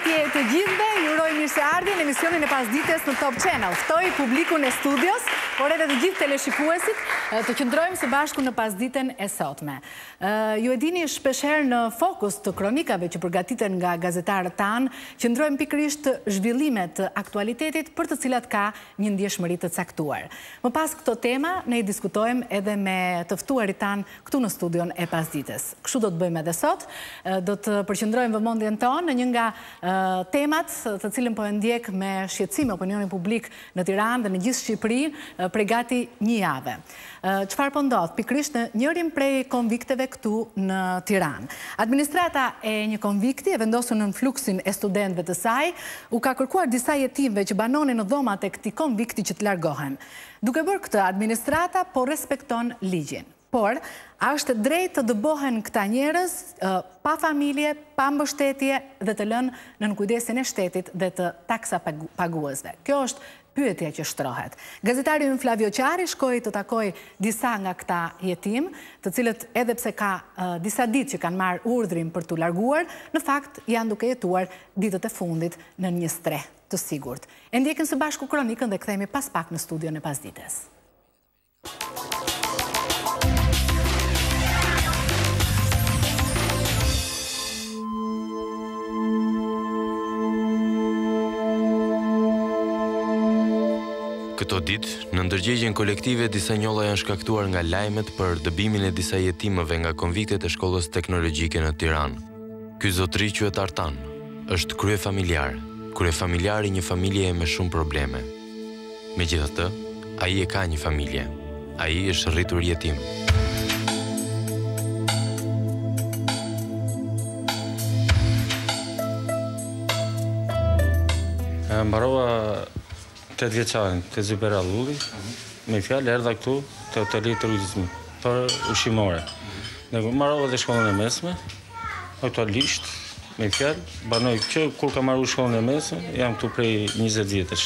Përshëndetje të gjithëve, ju uroj mirëseardhje në emisionin e pasdites në Top Channel. Ftoj publikun e studios, por edhe të gjithë teleshikuesit, të qëndrojmë së bashku në pasditen e sotme. Ju e dini shpesher në fokus të kronikave që përgatiten nga gazetarët tanë, qëndrojmë pikërisht zhvillimet të aktualitetit për të cilat ka një ndjeshmëri të caktuar. Më pas këto tema, ne i diskutojmë edhe me të ftuarit tanë këtu në studion e pasdites. Kështu do të bëjmë edhe sot, do të përqendrojmë vëmendjen tonë në një nga temat të cilën po e ndjek me shqetësim opinionin publik në Tiranë dhe në gjithë Shqipërinë prej gati një jave. Çfarë po ndodh pikërisht në njërin prej konvikteve këtu në Tiranë? Administrata e një konvikti e vendosur në fluksin e studentëve të saj, u ka kërkuar disa jetimëve që banonin në dhomat e këtij konvikti që të largohen. Duke bërë këtë, administrata po respekton ligjin. Por, a është drejt të dëbohen këta njerëz pa familje, pa mbështetje dhe të lënë në kujdesin e shtetit dhe të taksa paguesve? Kjo është pyetja që shtrohet. Gazetari ynë Flavio Qari shkoi të takoj disa nga këta jetim, të cilët edhe pse ka disa ditë që kanë marrë urdhrin për t'u larguar, në fakt janë duke jetuar ditët e fundit në një streh të sigurt. E ndjekin së bashku kronikën dhe kthehemi pas pak në studion e pasdites. Këto ditë, në ndërgjegjen kolektive, disa njolla janë shkaktuar nga lajmet për dëbimin e disa jetimëve nga konviktet e shkollës teknologjike në Tiranë. Ky zotëri quhet Artan, është kryefamiljar i një familje me shumë probleme. Megjithatë, ai e ka një familje. Ai është rritur jetim. Mbarova 8 vjeçarin të Zyber Allulli, me fjalë erdha këtu të hoteli turizmi për ushqimore. Ne mbarova dhe shkollën e mesme, aktualisht, me fjalë, banoj që kur kam marrë shkollën e mesme, jam këtu prej 20 vjetësh.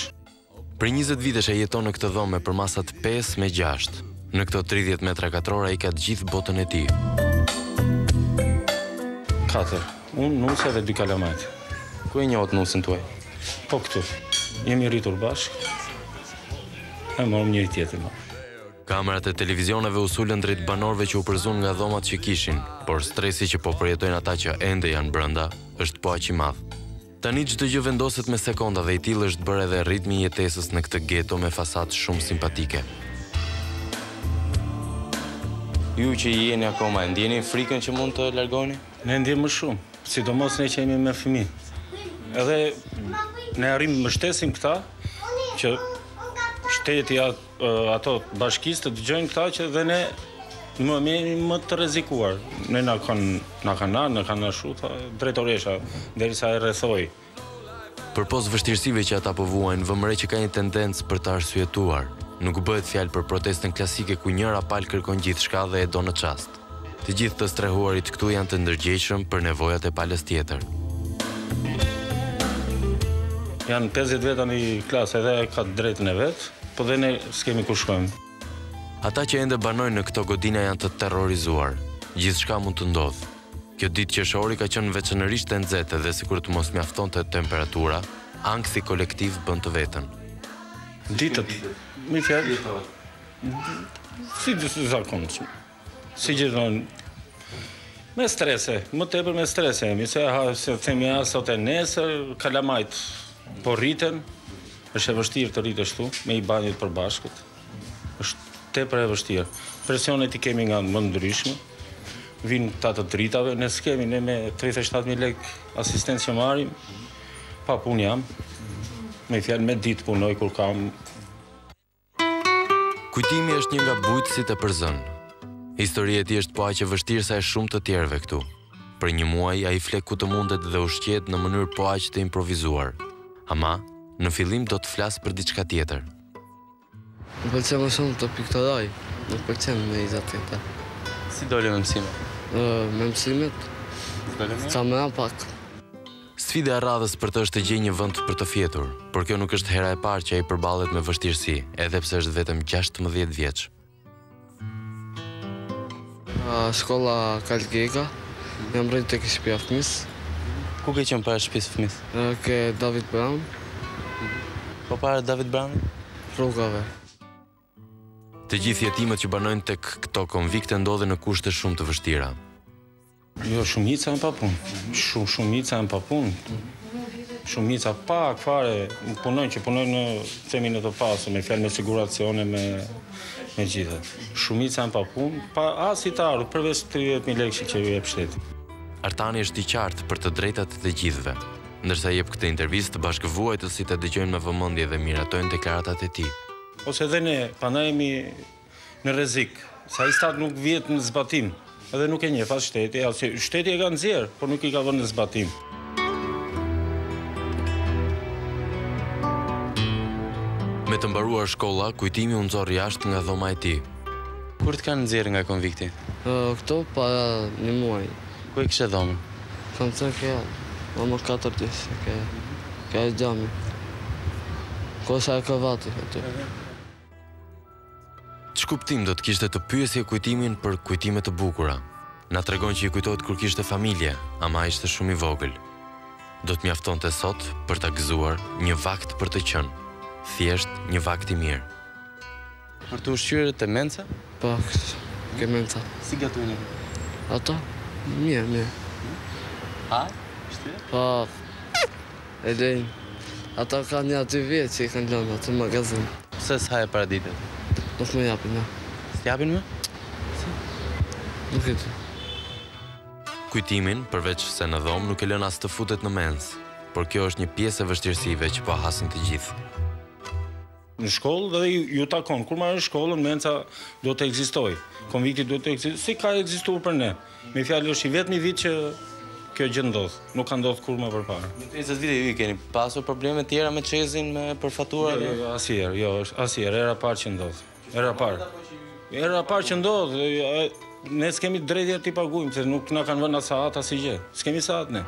Për 20 vitesh ai jeton në këtë dhomë për masat 5 me 6. Në këto 30 metra katror ai ka të gjithë botën e tij. 4. Unë, nuse dhe 2 kalamajt. Ku e njohët nusën tuaj? Po këtu. Jemi rritur bashkë, e morëm njëri tjetër. Kamerat e televizioneve u sulën drejt banorëve që u përzun nga dhomat që kishin, por stresi që po përjetojnë ata që ende janë brenda, është po aq i madh. Tani çdo gjë vendoset me sekonda dhe i tillë është bërë edhe ritmi i jetesës në këtë geto me fasadë shumë simpatike. Ju që jeni akoma, ndjeni frikën që mund të largoni? Ne ndjemi më shumë, sidomos ne që jemi me fëmijë. Edhe ne arrim mbështesim këta që shteti ato bashkisë të dëgjojnë këta që dhe ne më të rrezikuar. Ne na kanë shuta drejtoresha derisa e rrethoi. Përpos vështirësive që ata po vuajnë, vëmre që ka një tendencë për të arsyetuar. Nuk bëhet fjalë për protestën klasike ku njëra palë kërkon gjithçka dhe e do në çast. Të gjithë të strehuarit këtu janë të ndërgjegjshëm për nevojat e palës tjetër. Janë 50 veta në klasë edhe ka drejtën e vetë, po dhe ne s'kemi ku shkojmë. Ata që ende banojnë në këto godina janë të terrorizuar. Gjithçka mund të ndodhë. Kjo ditë qershori ka qenë veçanërisht e nxehtë dhe sikur të mos mjaftonte temperatura, ankthi kolektiv bën të vetën. Ditët, me fjalë, si zakonshëm. Si gjithmonë, me strese, më tepër me strese jemi, se themi sot e nesër, kalamajt po rriten, është e vështirë të rritesh këtu, me i banjit përbashkët. Është tepër e vështirë. Presionet i kemi nga më ndryshme, vinë ta të dritave, ne s'kemi, ne me 37.000 lek asistencë që marrim, pa punë jam, me fjalë me ditë punoj kur kam. Kujtimi është një nga bujtësit e përzën. Historia e tij është po aq e vështirë sa e shumë të tjerëve këtu. Për një muaj ai flek ku të mundet dhe ushqet në mënyrë po aq të improvizuar. Ama, në fillim do të flas për diçka tjetër. Më pëlqen më shumë të pikturoj, nuk pëlqen me izateta. Si dole me mësimet? Me mësimet, ca më pak. Sfida e radhës për të është të gjejë një vend për të fjetur, por kjo nuk është hera e parë që ai përballet me vështirësi, edhe pse është vetëm 16 vjeç. Shkolla Kalgega, jam rritë tek shtëpia fëmis. Ku ke qenë para shtëpisë fëmis? Ke David Brown, Po para David Brown? rrugave. Të gjithë jetimët që banojnë tek këto konvikte ndodhen në kushte shumë të vështira. Jo, shumica janë pa punë. Shumica janë pa punë. Shumica pak fare punojnë në themin e të pasur, me fjalë me siguracione, me gjithë. Shumica janë pa punë, pa as i të ardhur, përveç 30.000 lekë që ju jep shteti. Artani është i qartë për të drejtat të gjithëve, ndërsa jep këtë intervistë bashkëvuajtësit e dëgjojnë me vëmendje dhe miratojnë deklaratat e tij. Ose edhe ne, prandaj jemi në rrezik, sa ai stat nuk vjet në zbatim, edhe nuk e njeh as shteti, shteti e ka nxjerr, por nuk i ka vënë në zbatim. Me të mbaruar shkolla, kujtimi u nxorr jashtë nga dhoma e tij. Kur të kanë nxjerrë nga konvikti? Këto para 1 muaj. Ku e kishe dhomën? Kam thënë ke më 4 ditë, ke e gjami. Kosa e kavati aty. Ç'kuptim do të kishte të pyesje kujtimin për kujtime të bukura? Na tregon që i kujtohet kur kishte familje, ama ishte shumë i vogël. Do të mjaftonte sot për ta gëzuar një vakt për të qenë, thjesht një vakt i mirë. Për të ushqyer te menca? Pak, ke menca. Si gatojnë? Ata? Mirë. Ha? Ishte? Pa, e lejnë. Ata ka një aty vjetë që i kanë lënë aty në magazin. Pse s'haje para ditët? Nuk më japin, ja. S'japin më? Nuk e di. Kujtimin, përveç se në dhomë, nuk e lën as të futet në mens, por kjo është një pjesë e vështirësive që po hasin të gjithë. Në shkollë dhe ju takon, kur marrë shkollën, menca do të ekzistoj. Konvikti do të ekzistoj, si ka ekzistuar për ne. Me fjalë është i vetmi vit që kjo gjë ndodh, nuk ka ndodhur kur më përpara. Në 30 vite ju keni pasur probleme tjera me çezin, për fatura? Jo, asnjëherë, era parë që ndodh. Era parë që ndodh, ne s'kemi drejtë t'i paguajmë, se nuk na kanë vënë sahat as gjë. S'kemi sahat ne.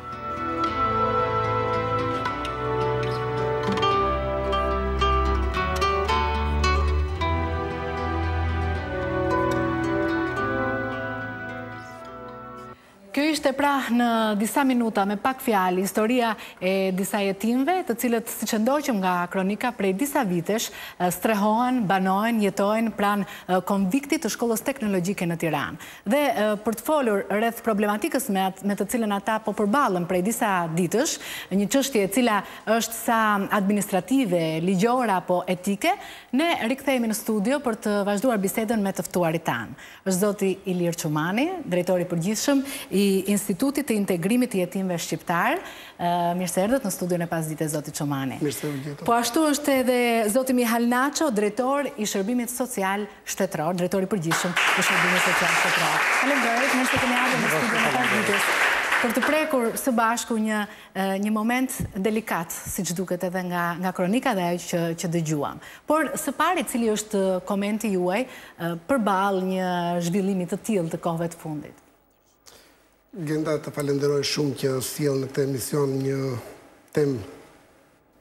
Kjo ishte pra në disa minuta me pak fjalë historia e disa jetimëve, të cilët siç e ndoqëm nga kronika prej disa vitesh strehohen, banojnë, jetojnë pranë konviktit të shkollës teknologjike në Tiranë. Dhe për të folur rreth problematikës me të cilën ata po përballen prej disa ditësh, një çështje e cila është sa administrative, ligjore apo etike, ne rikthehemi në studio për të vazhduar bisedën me të ftuarit tanë. Është zoti Ilir Çumani, drejtori i përgjithshëm i Institutit të Integrimit të Jetimëve Shqiptar. Mirë se erdhët në studion e Pasdites, zoti Çumani. Mirë se u gjetëm. Po ashtu është edhe zoti Mihal Naço, drejtor i Shërbimit Social Shtetëror, drejtori i përgjithshëm i Shërbimit Social Shtetëror. Faleminderit, mirë se keni ardhur në studion e Pasdites për të prekur së bashku një moment delikat, siç duket edhe nga kronika dhe ajo që dëgjuam. Por së pari, cili është komenti juaj përballë një zhvillimi të tillë të kohëve të fundit? Gjenda të falenderoj shumë që sjell në këtë emision një temë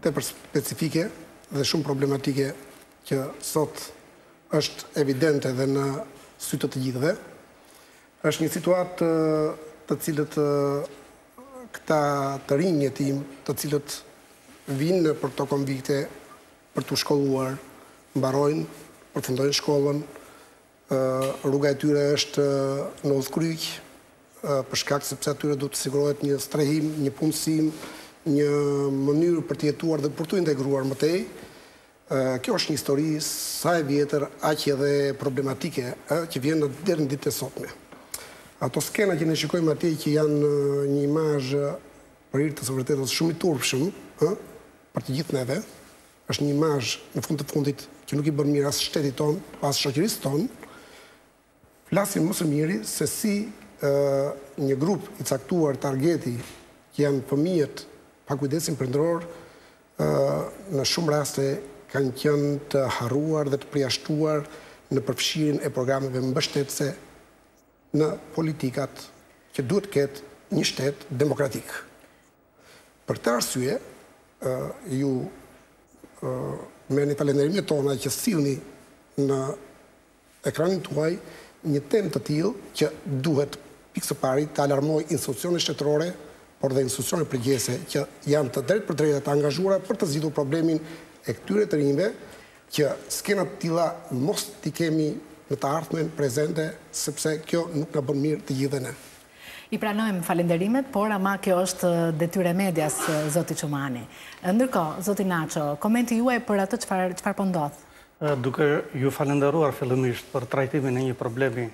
tepër specifike dhe shumë problematike që sot është evidente dhe në sy të gjithëve. Është një situatë të cilët këta të rinj jetim, të cilët vinë për këto konvikte për të shkolluar, mbarojnë, përfundojnë shkollën, rruga e tyre është në udhkryq, për shkak sepse atyre do të sigurohet një strehim, një punësim, një mënyrë për të jetuar dhe për të integruar më tej. Kjo është një histori sa e vjetër, aq edhe problematike, që vjen deri në ditën e sotme. Ato skena që ne shikojmë atje që janë një imazh për hir të së vërtetës shumë i turpshëm, për të gjithë neve, është një imazh në fund të fundit që nuk i bën mirë as shtetit ton, as shoqërisë ton. Flasim më së miri se si një grup i caktuar targeti që janë fëmijët pa kujdesin prindëror në shumë raste kanë qenë të harruar dhe të përjashtuar në përfshirjen e programeve mbështetëse në politikat që duhet të ketë një shtet demokratik. Për këtë arsye, ju merrni falënderimet tona që sillni në ekranin tuaj një temë të tillë që duhet pikë së pari të alarmoj institucionet shtetërore por dhe institucione përgjithëse që janë të drejtë për drejtë të angazhuara për të zgjidhur problemin e këtyre të rinjve që skenat të tilla mos t'i kemi në të ardhmen prezente, sepse kjo nuk na bën mirë të gjithë ne. I pranojmë falenderimet, por ama kjo është detyre medias, zoti Çumani. Ndërkohë, zoti Naço, komenti juaj për atë çfarë po ndodh? Duke ju falenderuar fillimisht për trajtimin e një problemi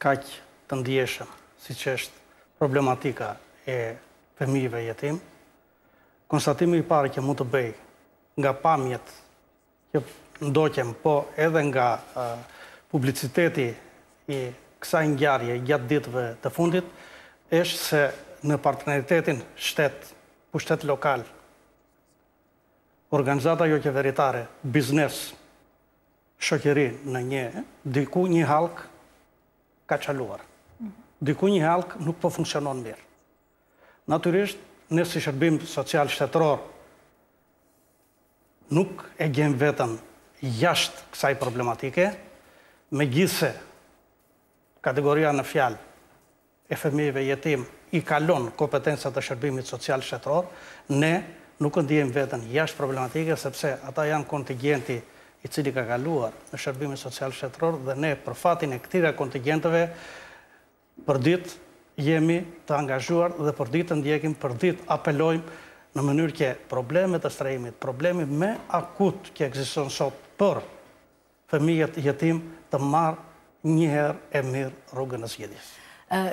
kaq të ndjeshëm, siç është problematika e fëmijëve jetim, konstatimi i parë që mund të bëj nga pamjet që ndoqem, po edhe nga publiciteti i kësaj ngjarje gjatë ditëve të fundit, është se në partenaritetin shtet-pushtet lokal, organizata jo qeveritare, biznes, shoqëri në diku një halk ka qaluar. Diku një halk nuk po funksionon mirë. Natyrisht, ne si shërbim social shtetëror nuk e gjem vetëm jashtë kësaj problematike, megjithse kategoria në fjalë e fëmijëve jetim i kalon kompetencat e shërbimit social shtetëror, ne nuk ndiejmë veten jashtë problematike, sepse ata janë kontingjenti i cili ka kaluar në shërbimin social shtetëror dhe ne për fatin e këtyre kontingjenteve për ditë jemi të angazhuar dhe për ditë të ndjekim, për ditë apelojmë në mënyrë që problemet të strehimit, problemi më akut që ekziston sot për fëmijët jetim të marrë njëherë e mirë rrugën e zgjedhjes.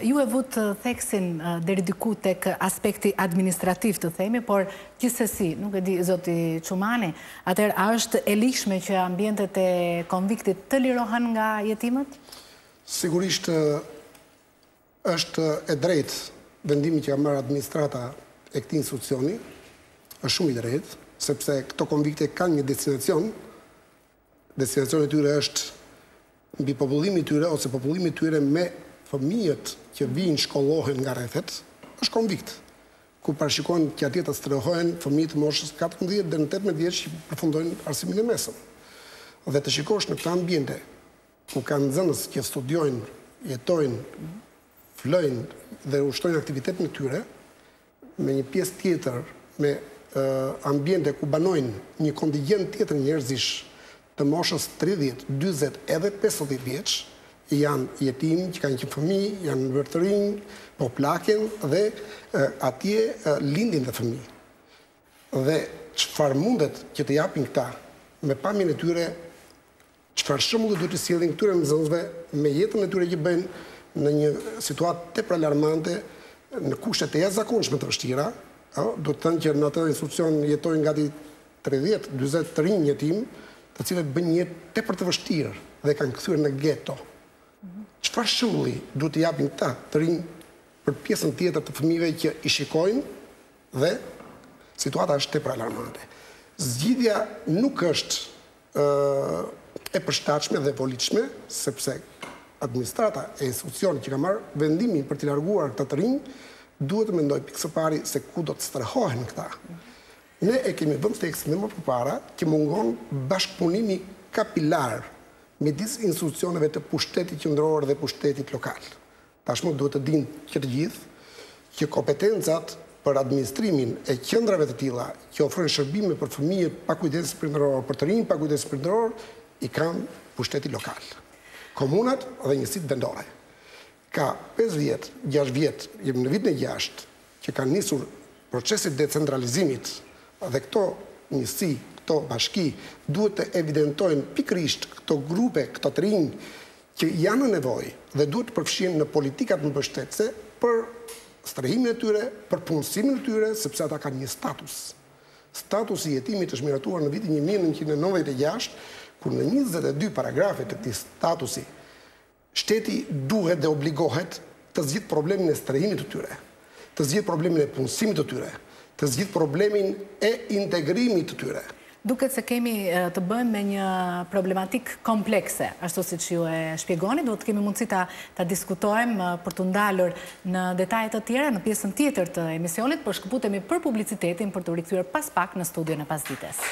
Ju e vut theksin deri diku tek aspekti administrativ të themi, por gjithsesi, nuk e di zoti Çumani, atëherë a është e lishme që ambientet e konviktit të lirohen nga jetimët? Sigurisht është e drejtë vendimi që ka marrë administrata e këtij institucioni, është shumë i drejtë, sepse këto konvikte kanë një destinacion. Destinacioni i tyre është mbi popullimin e tyre ose popullimi i tyre me fëmijët që vijnë shkollohen nga rrethet, është konvikt. Ku parashikohen që atje të strehohen fëmijë të moshës 14 deri në 18 vjeç që përfundojnë arsimin e mesëm. Dhe të shikosh në këtë ambiente ku kanë nxënës që studiojnë, jetojnë, flojnë dhe ushtrojnë aktivitetin e tyre, me një pjesë tjetër, me ambiente ku banojnë një kontingjent tjetër njerëzish të moshës 30, 40 edhe 50 vjeç, janë jetim, që kanë qenë fëmijë, janë vërtërinj, po plaken dhe atje lindin dhe fëmijë. Dhe çfarë mundet që të japin këta me pamjen e tyre, çfarë shembull duhet të sjellin këtyre nxënësve me jetën e tyre që bëjnë në një situatë tepër alarmante, në kushte të jashtëzakonshme të vështira, do të thënë që në atë institucion jetojnë gati 30, 40 të rinj jetim, të cilët bëjnë një jetë tepër të vështirë dhe kanë kthyer në geto. Çfarë shembulli duhet të japin këta të rinj për pjesën tjetër të fëmijëve që i shikojnë dhe situata është tepër alarmante. Zgjidhja nuk është e përshtatshme dhe volitshme, sepse administrata e institucionit që ka marrë vendimin për t'i larguar këta të rinj, duhet të mendoj pikë së pari se ku do të strehohen këta. Ne e kemi vënë tekstin më përpara që mungon bashkëpunimi kapilar midis institucioneve të pushtetit qendror dhe pushtetit lokal. Tashmë duhet të dinë që të gjithë që kompetencat për administrimin e qendrave të tilla që ofrojnë shërbime për fëmijët pa kujdes prindëror, për të rinj pa kujdes prindëror, i kanë pushteti lokal. Komunat dhe njësitë vendore. Ka 5 vjet, 6 vjet, jemi në vitin e 6, që kanë nisur procesit decentralizimit dhe këto njësi, këto bashki, duhet të evidentojnë pikërisht këto grupe, këto të rinj që janë në nevojë dhe duhet të përfshihen në politikat mbështetëse për strehimin e tyre, për punësimin e tyre, sepse ata kanë një status. Statusi i jetimit është miratuar në vitin 1996, kur në 22 paragrafe të këtij statusi, shteti duhet dhe obligohet të zgjidhë problemin e strehimit të tyre, të zgjidhë problemin e punësimit të tyre, të zgjidhë problemin e integrimit të tyre. Duket se kemi të bëjmë me një problematik komplekse, ashtu si që ju e shpjegoni, duhet të kemi mundësi ta diskutojmë për të ndalur në detajet të tjera, në pjesën tjetër të emisionit, për shkëputemi për publicitetin për të rikthyer pas pak në studion e pasdites.